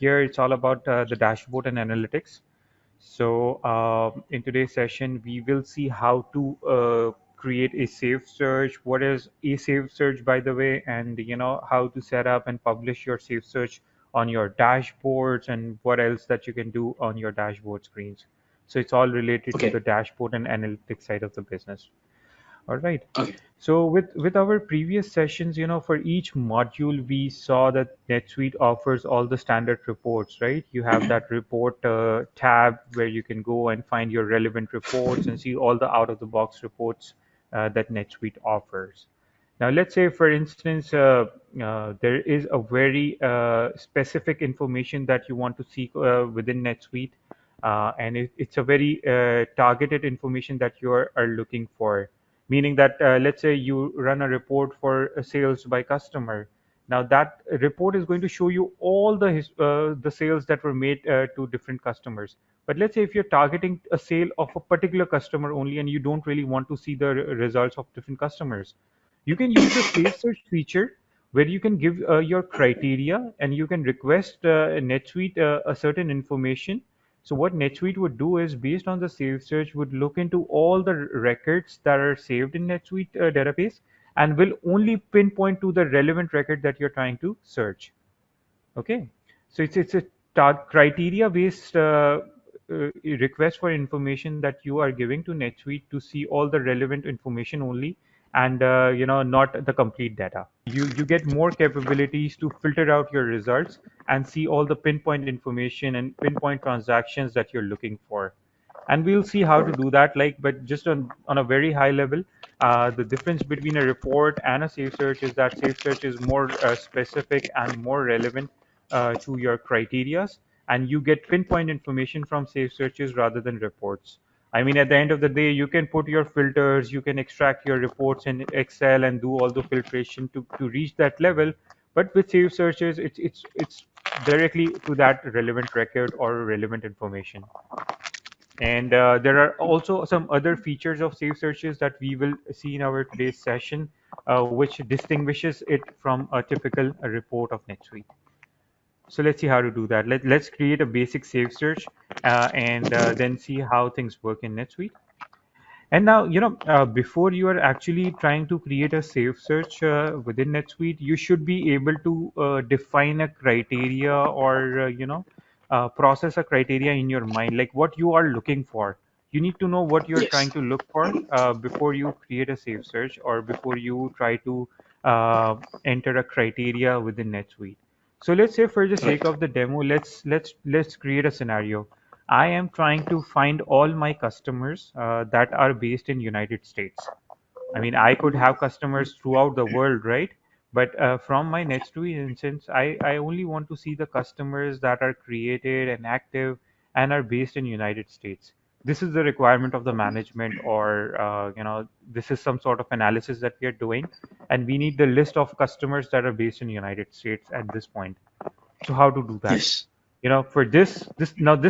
here it's all about the dashboard and analytics. So in today's session, we will see how to create a saved search. What is a saved search, by the way, and how to set up and publish your saved search on your dashboards, and what else that you can do on your dashboard screens. So it's all related to the Okay. dashboard and analytics side of the business. All right. Okay. So with our previous sessions, for each module, we saw that NetSuite offers all the standard reports, right? You have that report tab where you can go and find your relevant reports and see all the out-of-the-box reports that NetSuite offers. Now, let's say, for instance, there is a very specific information that you want to seek within NetSuite, and it's a very targeted information that are looking for. Meaning that, let's say you run a report for sales by customer. Now that report is going to show you all the sales that were made to different customers. But let's say if you're targeting a sale of a particular customer only, and you don't really want to see the results of different customers, you can use the Save Search feature, where you can give your criteria, and you can request NetSuite a certain information. So what NetSuite would do is, based on the Save Search, would look into all the records that are saved in NetSuite database, and will only pinpoint to the relevant record that you're trying to search. Okay, so it's a criteria based request for information that you are giving to NetSuite to see all the relevant information only, and not the complete data. You get more capabilities to filter out your results and see all the pinpoint information and pinpoint transactions that you're looking for. And we'll see how to do that, like, but just on a very high level. The difference between a report and a safe search is that safe search is more specific and more relevant to your criterias, and you get pinpoint information from safe searches rather than reports. I mean, at the end of the day, you can put your filters, you can extract your reports in Excel and do all the filtration to reach that level. But with safe searches, it's directly to that relevant record or relevant information. And there are also some other features of safe searches that we will see in our today's session, which distinguishes it from a typical report of NetSuite. So let's see how to do that. Let's create a basic safe search, and then see how things work in NetSuite. And now, before you are actually trying to create a safe search within NetSuite, you should be able to define a criteria, or, process a criteria in your mind, like what you are looking for. You need to know what you're trying Yes. to look for before you create a safe search, or before you try to enter a criteria within NetSuite. So let's say, for the sake Right. of the demo, let's create a scenario. I am trying to find all my customers that are based in United States. I mean, I could have customers throughout the world, right? But from my Netsuite instance, I only want to see the customers that are created and active and are based in United States. This is the requirement of the management, or this is some sort of analysis that we are doing, and we need the list of customers that are based in United States at this point. So how to do that? Yes. For this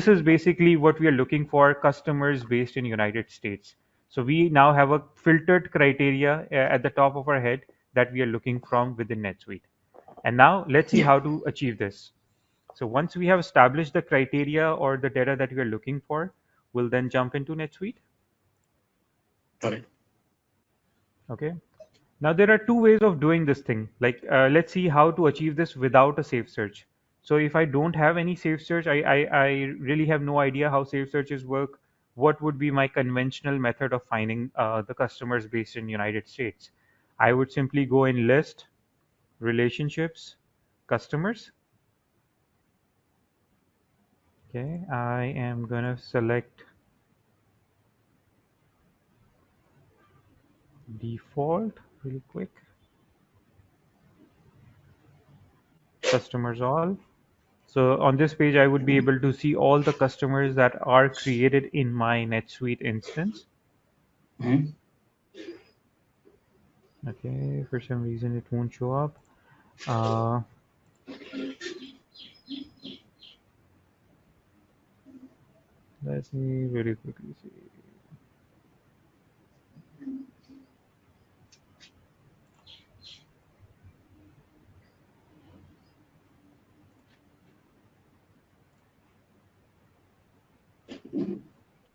is basically what we are looking for: customers based in United States. So we now have a filtered criteria at the top of our head that we are looking from within NetSuite. And now let's see Yeah. how to achieve this. So once we have established the criteria or the data that we are looking for, we'll then jump into NetSuite. Got it. Okay. Now there are two ways of doing this thing. Like, let's see how to achieve this without a safe search. So if I don't have any safe search, I really have no idea how safe searches work. What would be my conventional method of finding the customers based in United States? I would simply go in list, relationships, customers. Okay, I am gonna select default really quick, customers all. So on this page, I would be able to see all the customers that are created in my NetSuite instance. Mhm. Okay, for some reason it won't show up. Uh, let me very quickly see.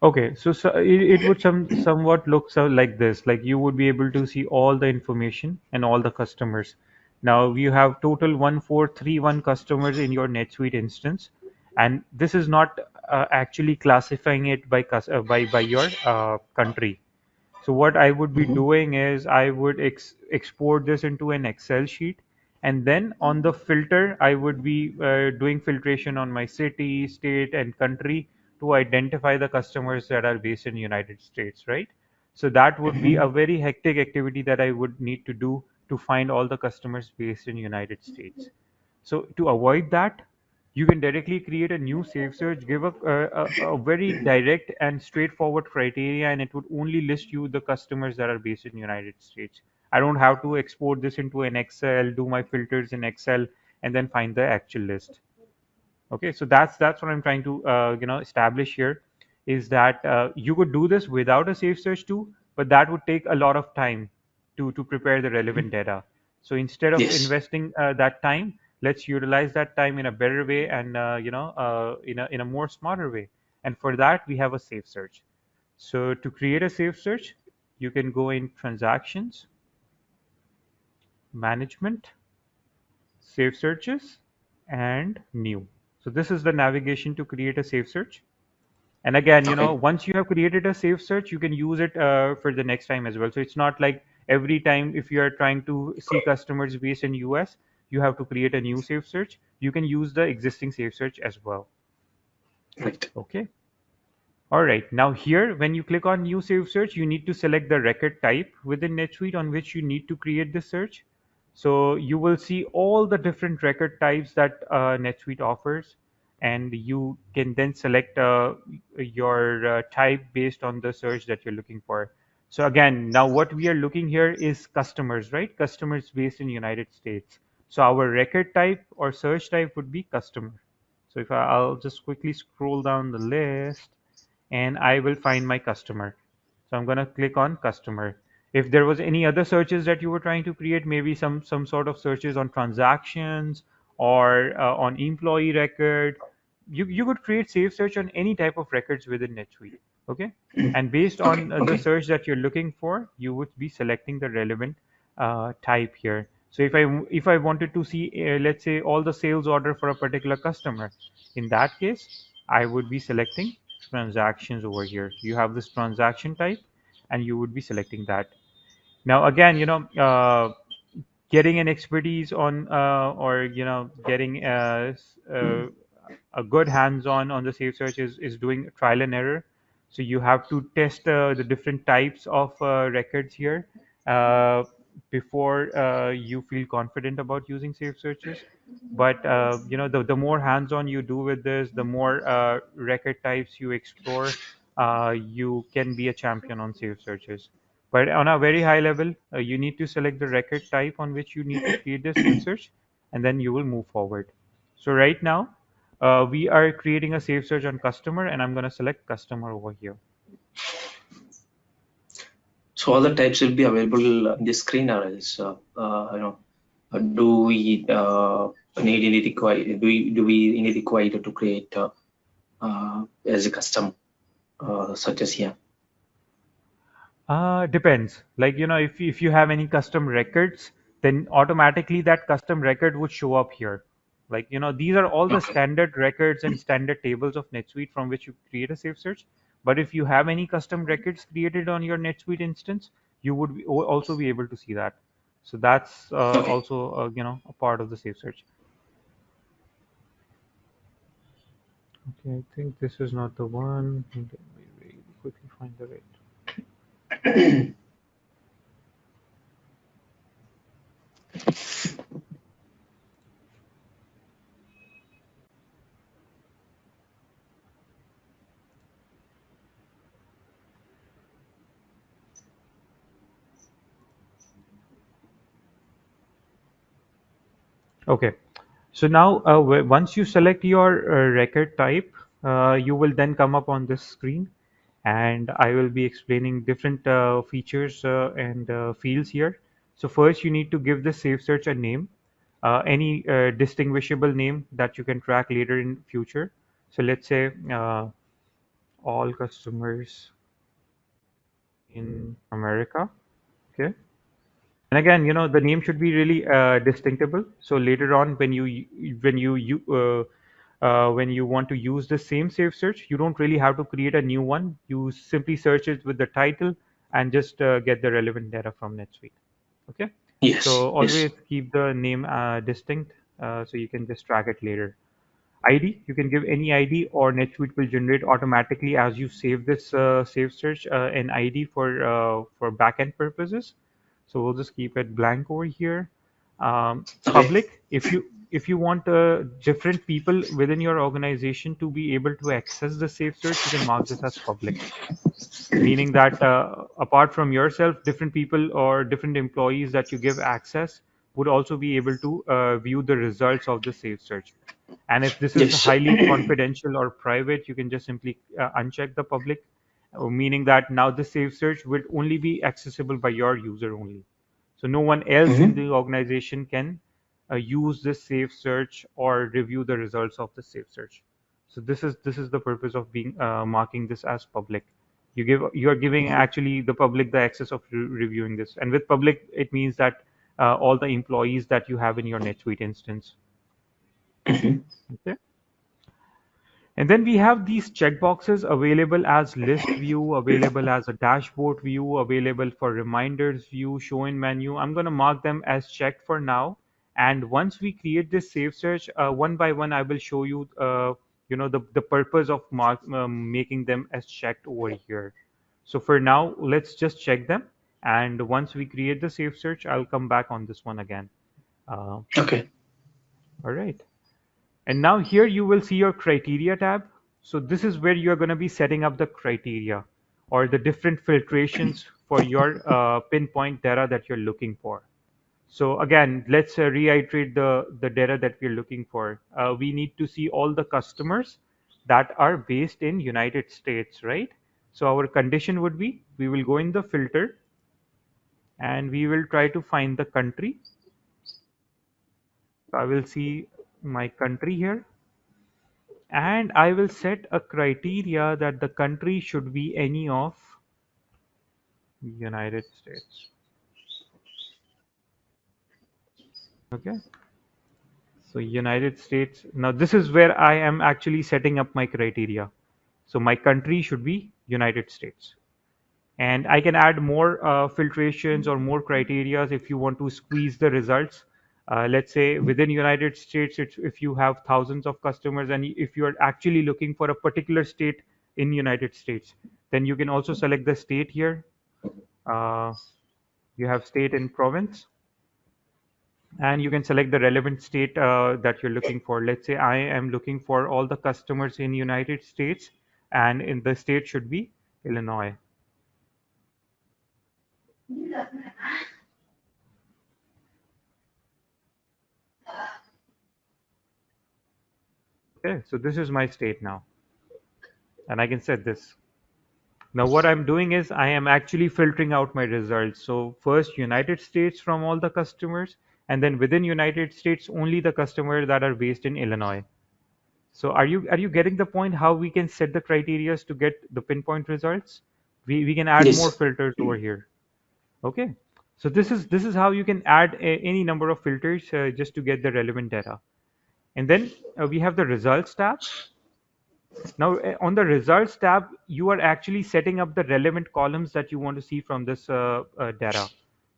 Okay, so it would somewhat look so like this. Like you would be able to see all the information and all the customers. Now you have total 1431 customers in your NetSuite instance, and this is not actually classifying it by by your country. So what I would be Mhm. doing is I would export this into an Excel sheet, and then on the filter, I would be doing filtration on my city, state, and country to identify the customers that are based in United States, right? So that would be a Mhm. very hectic activity that I would need to do to find all the customers based in United States. So to avoid that, you can directly create a new save search, give a very direct and straightforward criteria, and it would only list you the customers that are based in United States. I don't have to export this into an Excel, do my filters in Excel, and then find the actual list. Okay, so that's what I'm trying to establish here, is that you could do this without a safe search tool, but that would take a lot of time to prepare the relevant data. So instead of Yes. investing that time, let's utilize that time in a better way, and in a more smarter way. And for that, we have a safe search. So to create a safe search, you can go in transactions, management, save searches, and new. So this is the navigation to create a safe search. And again, Okay. once you have created a safe search, you can use it for the next time as well. So it's not like every time if you are trying to see customers based in US, you have to create a new safe search. You can use the existing safe search as well. Right. Okay. All right. Now here, when you click on New Save Search, you need to select the record type within NetSuite on which you need to create the search. So you will see all the different record types that NetSuite offers, and you can then select your type based on the search that you're looking for. So again, now what we are looking here is customers, right? Customers based in United States. So our record type or search type would be customer. So if I'll just quickly scroll down the list, and I will find my customer. So I'm going to click on customer. If there was any other searches that you were trying to create, maybe some sort of searches on transactions or on employee record, you could create safe search on any type of records within NetSuite. Okay, and based Okay. on the Okay. search that you're looking for, you would be selecting the relevant type here. So if I wanted to see, let's say, all the sales order for a particular customer, in that case, I would be selecting transactions over here. You have this transaction type, and you would be selecting that. Now again, getting an expertise on or getting a good hands-on on the safe search is doing trial and error. So you have to test the different types of records here uh, before you feel confident about using safe searches. But the more hands-on you do with this, the more record types you explore, you can be a champion on safe searches. But on a very high level, you need to select the record type on which you need to create the safe search, and then you will move forward. So right now, we are creating a safe search on customer, and I'm going to select customer over here. So all the types will be available on the screen, or else, do we need any require do we need required to create as a custom such as here? Depends. Like, if you have any custom records, then automatically that custom record would show up here. Like, these are all the Okay. standard records and standard tables of NetSuite from which you create a safe search. But if you have any custom records created on your NetSuite instance, you would also be able to see that. So that's Okay. also, a part of the safe search. Okay, I think this is not the one. Let me really quickly find the right. Okay. So now, once you select your record type, you will then come up on this screen, and I will be explaining different features and fields here. So first, you need to give the safe search a name, any distinguishable name that you can track later in future. So let's say all customers in America. Okay. And again, the name should be really distinctable. So later on, when you want to use the same save search, you don't really have to create a new one. You simply search it with the title and just get the relevant data from NetSuite. Okay. Yes. So Yes. always keep the name distinct, so you can just track it later. ID, you can give any ID, or NetSuite will generate automatically as you save this save search an ID for backend purposes. So we'll just keep it blank over here. Okay. Public, if you want different people within your organization to be able to access the save search, you can mark this as public, meaning that apart from yourself, different people or different employees that you give access would also be able to view the results of the save search. And if this is Yes. highly confidential or private, you can just simply uncheck the public, meaning that now the save search will only be accessible by your user only. So no one else in Mm-hmm. the organization can use this save search or review the results of the save search. So this is the purpose of being marking this as public. You are giving actually the public the access of reviewing this, and with public it means that all the employees that you have in your NetSuite instance. Mm-hmm. Okay. And then we have these checkboxes available as list view, available as a dashboard view, available for reminders view, show in menu. I'm going to mark them as checked for now. And once we create this save search, one by one, I will show you, the purpose of making them as checked over here. So for now, let's just check them. And once we create the save search, I'll come back on this one again. Uh, Okay. all right. And now here you will see your criteria tab. So this is where you're going to be setting up the criteria or the different filtrations for your pinpoint data that you're looking for. So again, let's reiterate the data that we're looking for. We need to see all the customers that are based in United States, right? So our condition would be, we will go in the filter and we will try to find the country. So I will see my country here, and I will set a criteria that the country should be any of United States. Okay. So United States. Now this is where I am actually setting up my criteria. So my country should be United States. And I can add more filtrations or more criterias if you want to squeeze the results. Let's say within United States, if you have thousands of customers and if you are actually looking for a particular state in United States, then you can also select the state here. Uh, you have state and province, and you can select the relevant state that you're looking for. Let's say I am looking for all the customers in United States, and in the state should be Illinois. Okay, so this is my state now, and I can set this. Now what I'm doing is I am actually filtering out my results. So first United States from all the customers, and then within United States only the customers that are based in Illinois. So are you getting the point how we can set the criterias to get the pinpoint results? We can add more Yes. filters over here. Okay. So this is how you can add any number of filters just to get the relevant data. And then we have the results tab. Now, on the results tab, you are actually setting up the relevant columns that you want to see from this data.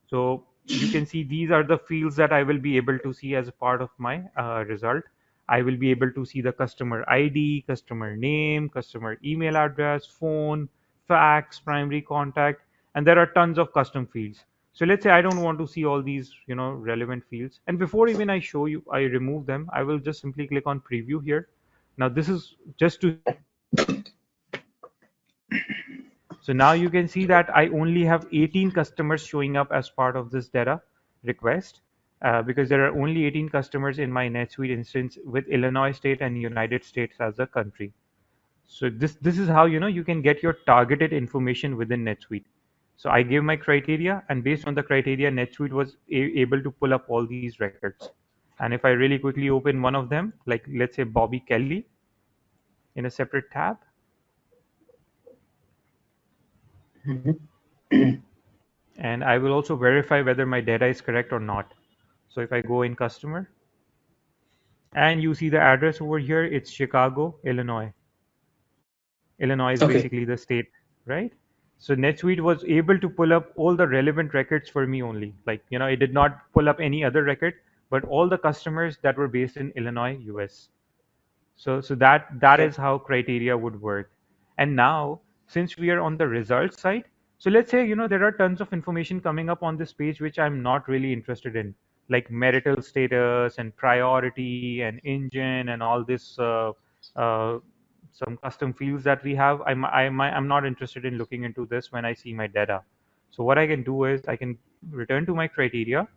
So you can see these are the fields that I will be able to see as a part of my result. I will be able to see the customer ID, customer name, customer email address, phone, fax, primary contact, and there are tons of custom fields. So let's say I don't want to see all these, relevant fields. And before even I show you, I remove them, I will just simply click on preview here. Now this is just to. So now you can see that I only have 18 customers showing up as part of this data request, because there are only 18 customers in my NetSuite instance with Illinois State and United States as a country. So this is how you can get your targeted information within NetSuite. So I gave my criteria, and based on the criteria, NetSuite was able to pull up all these records. And if I really quickly open one of them, like let's say Bobby Kelly in a separate tab, Mhm. And I will also verify whether my data is correct or not. So if I go in customer and you see the address over here, it's Chicago, Illinois. Illinois is Okay. basically the state, right? So NetSuite was able to pull up all the relevant records for me only. Like, it did not pull up any other record, but all the customers that were based in Illinois, US. So that Okay. is how criteria would work. And now, since we are on the results side, so let's say there are tons of information coming up on this page which I'm not really interested in, like marital status and priority and engine and all this uh, some custom fields that we have. I'm not interested in looking into this when I see my data. So what I can do is I can return to my criteria.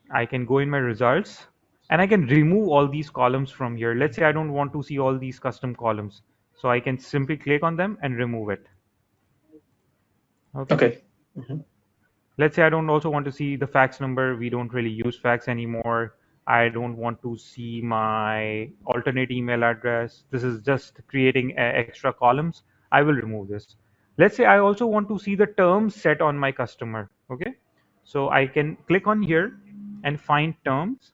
I can go in my results and I can remove all these columns from here. Let's say I don't want to see all these custom columns. So I can simply click on them and remove it. Okay. Okay. Mhm. Let's say I don't also want to see the fax number. We don't really use fax anymore. I don't want to see my alternate email address. This is just creating extra columns. I will remove this. Let's say I also want to see the terms set on my customer. Okay. So I can click on here and find terms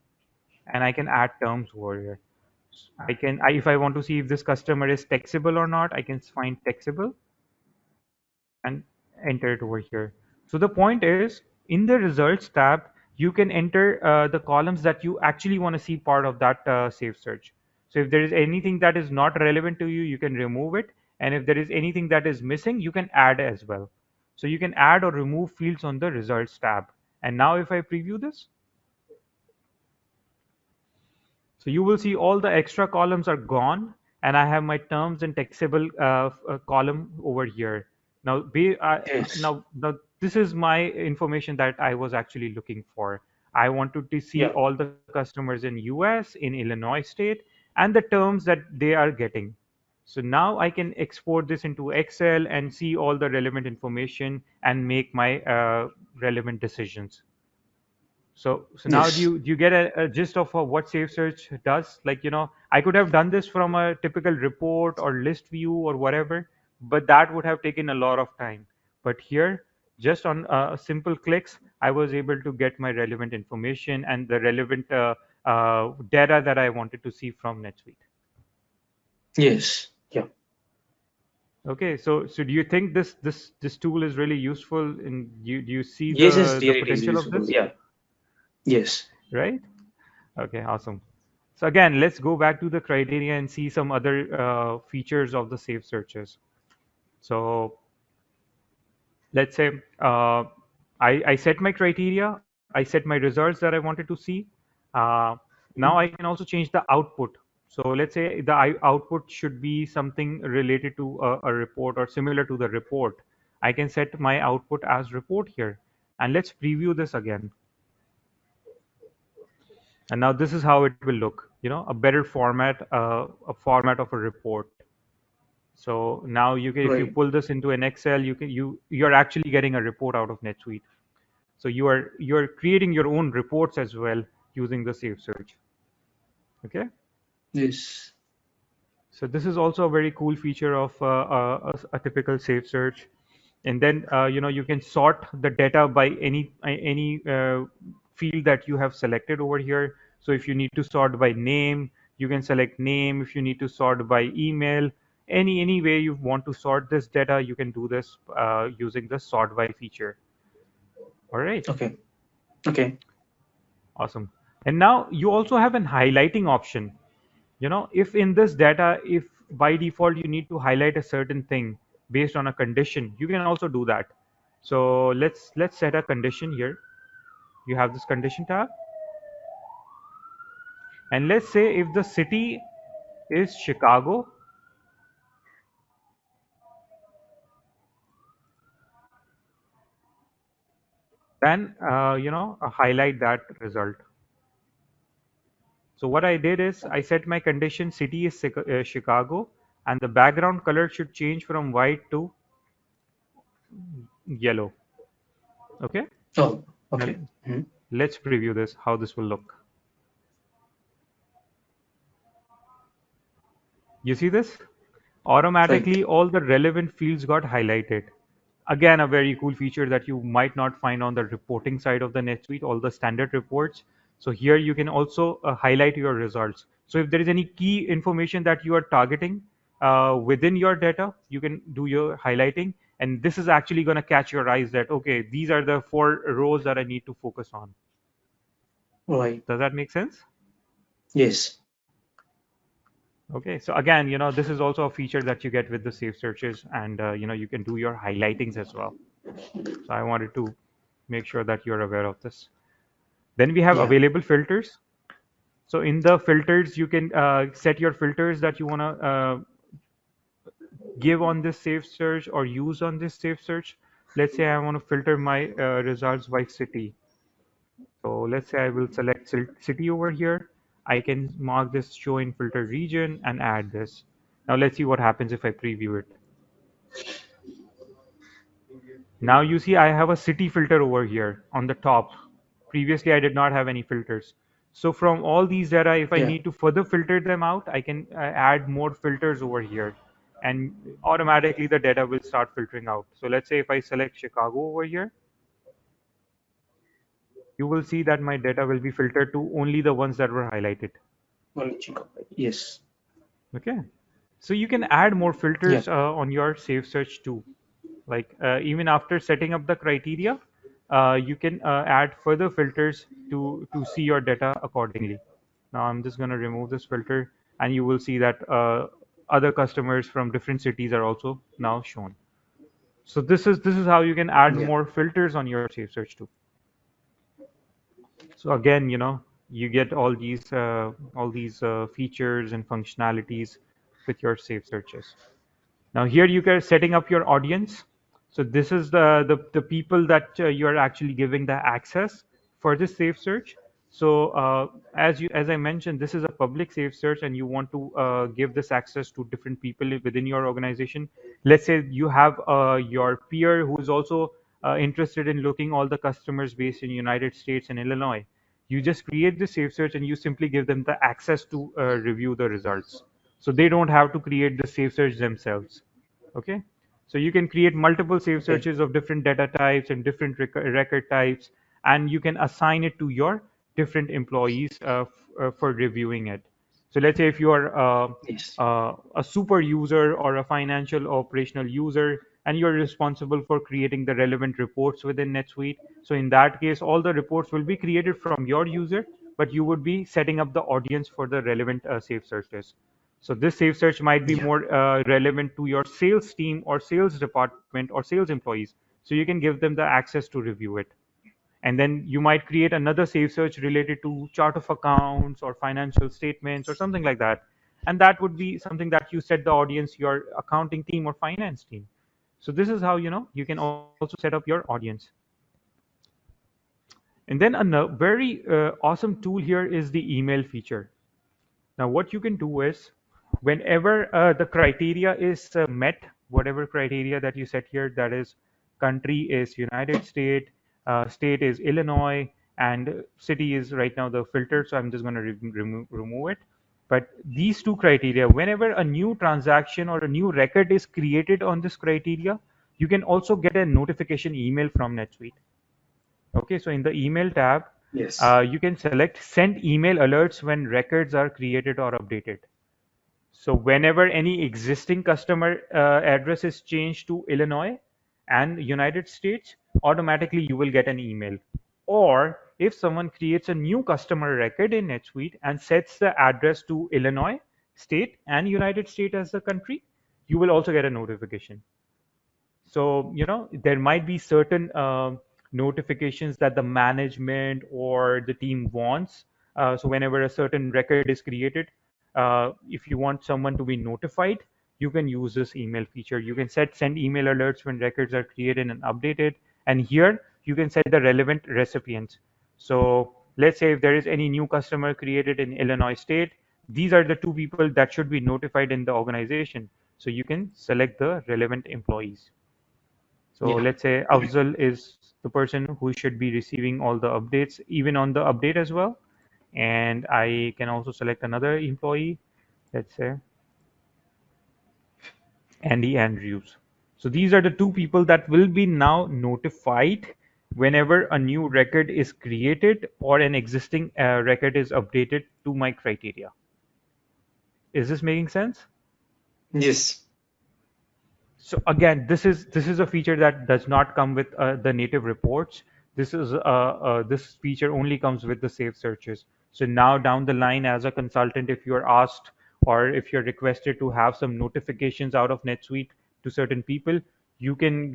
and I can add terms over here. If I want to see if this customer is taxable or not, I can find taxable and enter it over here. So the point is, in the results tab, you can enter the columns that you actually want to see part of that save search. So if there is anything that is not relevant to you, you can remove it. And if there is anything that is missing, you can add as well. So you can add or remove fields on the results tab. And now if I preview this, so you will see all the extra columns are gone, and I have my terms and taxable column over here. Yes. Now, this is my information that I was actually looking for. I wanted to see Yeah. all the customers in US, in Illinois state, and the terms that they are getting. So now I can export this into Excel and see all the relevant information and make my relevant decisions. So now do Yes. you get a gist of what Safe Search does? Like, I could have done this from a typical report or list view or whatever, but that would have taken a lot of time. But here, just on simple clicks, I was able to get my relevant information and the relevant data that I wanted to see from NetSuite. Yes. Yeah. Okay, so do you think this tool is really useful? And do you see Yes. Yes. the Dear, it is potential of useful. this? Yeah. Yes. Right? Okay, awesome. So again, let's go back to the criteria and see some other features of the safe searches. So let's say I set my criteria, I set my results that I wanted to see. Uh, Now I can also change the output. So let's say the output should be something related to a report or similar to the report. I can set my output as report here. And let's preview this again. And now this is how it will look, a better format, a format of a report. So now if you Right. pull this into an Excel, you're actually getting a report out of NetSuite. So you're creating your own reports as well using the Safe Search. Okay. Yes. So this is also a very cool feature of a typical Safe Search. And then you can sort the data by any field that you have selected over here. So if you need to sort by name, you can select name. If you need to sort by email, any way you want to sort this data, you can do this using the sort by feature. All right. Okay. Okay. Awesome. And now you also have an highlighting option. If in this data, if by default you need to highlight a certain thing based on a condition, you can also do that. So let's set a condition here. You have this condition tab, and let's say if the city is Chicago, then highlight that result. So what I did is I Okay. set my condition city is Chicago, and the background color should change from white to yellow. Okay. Oh. Now Okay. Mhm. let's preview this, how this will look. You see this? Right. automatically all the relevant fields got highlighted. Again, a very cool feature that you might not find on the reporting side of the NetSuite, all the standard reports. So here you can also highlight your results. So if there is any key information that you are targeting within your data, you can do your highlighting. And this is actually going to catch your eyes that, okay, these are the 4 rows that I need to focus on. Right. Does that make sense? Yes. Okay, so again, this is also a feature that you get with the safe searches, and you can do your highlightings as well. So I wanted to make sure that you're aware of this. Then we have Yeah. available filters. So in the filters, you can set your filters that you want to give on this safe search or use on this safe search. Let's say I want to filter my results by city. So let's say I will select city over here. I can mark this show in filter region and add this. Now let's see what happens if I preview it. Now you see I have a city filter over here on the top. Previously I did not have any filters. So from all these data, if I Yeah. need to further filter them out, I can add more filters over here. And automatically the data will start filtering out. So let's say if I select Chicago over here, you will see that my data will be filtered to only the ones that were highlighted. Only Chicago. Yes. Okay. So you can add more Yeah. filters on your safe search too. Like even after setting up the criteria, you can add further filters to see your data accordingly. Now I'm just going to remove this filter, and you will see that other customers from different cities are also now shown. So this is how you can add Yeah. more filters on your safe search too. So again, you get all these features and functionalities with your safe searches. Now here you are setting up your audience. So this is the people that you are actually giving the access for this safe search. So as I mentioned, this is a public safe search, and you want to give this access to different people within your organization. Let's say you have your peer who is also interested in looking all the customers based in United States and Illinois. You just create the safe search and you simply give them the access to review the results. So they don't have to create the safe search themselves. Okay, so you can create multiple save Okay. searches of different data types and different record types, and you can assign it to your different employees for reviewing it. So let's say if you are Yes. a super user or a financial operational user, and you're responsible for creating the relevant reports within NetSuite. So in that case, all the reports will be created from your user, but you would be setting up the audience for the relevant save searches. So this safe search might be Yeah. more relevant to your sales team or sales department or sales employees. So you can give them the access to review it. And then you might create another safe search related to chart of accounts or financial statements or something like that. And that would be something that you set the audience, your accounting team or finance team. So this is how you can also set up your audience. And then a very awesome tool here is the email feature. Now, what you can do is, whenever the criteria is met, whatever criteria that you set here, that is, country is United States, state is Illinois, and city is right now the filter. So I'm just going to remove it. But these two criteria, whenever a new transaction or a new record is created on this criteria, you can also get a notification email from NetSuite. Okay, so in the email tab, Yes. you can select send email alerts when records are created or updated. So whenever any existing customer address is changed to Illinois and United States, automatically you will get an email. Or if someone creates a new customer record in NetSuite and sets the address to Illinois state and United States as the country, you will also get a notification. So there might be certain notifications that the management or the team wants. So whenever a certain record is created, if you want someone to be notified, you can use this email feature. You can set send email alerts when records are created and updated, and here you can set the relevant recipients. So let's say if there is any new customer created in Illinois state, these are the two people that should be notified in the organization. So you can select the relevant employees. So Yeah. let's say Afzal is the person who should be receiving all the updates, even on the update as well. And I can also select another employee. Let's say Andy Andrews. So these are the two people that will be now notified whenever a new record is created or an existing record is updated to my criteria. Is this making sense? Yes. So again, this is a feature that does not come with the native reports. This feature only comes with the saved searches. So now down the line, as a consultant, if you're asked or if you're requested to have some notifications out of NetSuite to certain people, you can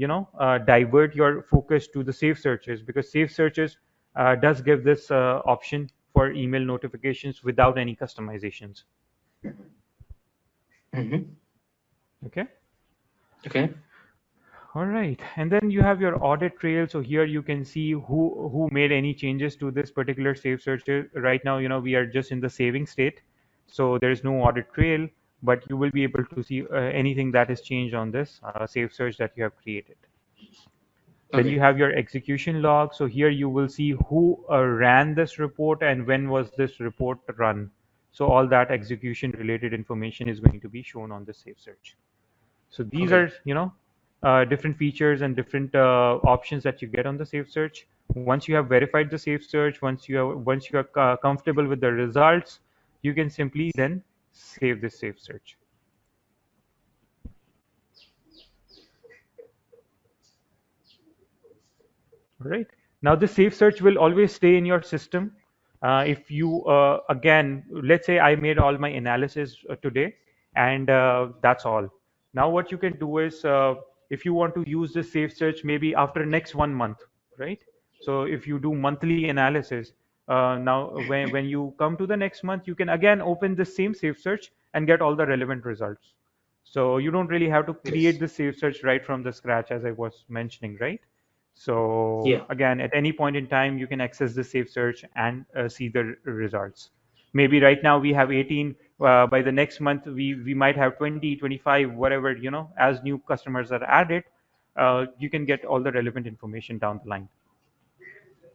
divert your focus to the saved searches, because saved searches does give this option for email notifications without any customizations. Hmm. Okay. Okay. All right, and then you have your audit trail. So here you can see who made any changes to this particular save search. Right now, we are just in the saving state, so there is no audit trail, but you will be able to see anything that is changed on this save search that you have created. Then you Okay. have your execution log. So here you will see who ran this report and when was this report run. So all that execution related information is going to be shown on the save search. So these Okay. are, different features and different options that you get on the safe search. Once you have verified the safe search, once you are comfortable with the results, you can simply then save this safe search. All right. Now, the safe search will always stay in your system. If you, again, let's say I made all my analysis today, and that's all. Now, what you can do is, if you want to use this safe search maybe after next 1 month, right? So if you do monthly analysis, now when you come to the next month, you can again open the same safe search and get all the relevant results. So you don't really have to create Yes. the safe search right from the scratch, as I was mentioning, right? So Yeah. again, at any point in time, you can access the safe search and see the results. Maybe right now we have 18. By the next month, we might have 20, 25, whatever, as new customers are added, you can get all the relevant information down the line.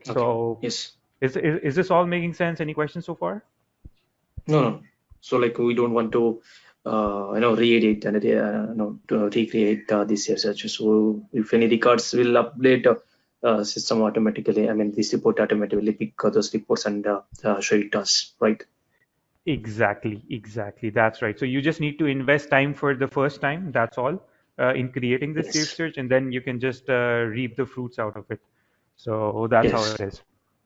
Okay. So Yes. is this all making sense? Any questions so far? No, no. So like we don't want to, re-edit and to recreate this search. So if any records will update system automatically. I mean, this report automatically pick those reports and show it us, right? Exactly, exactly. That's right. So you just need to invest time for the first time. That's all in creating the safe Yes. search, and then you can just reap the fruits out of it. So that's how Yes. it is.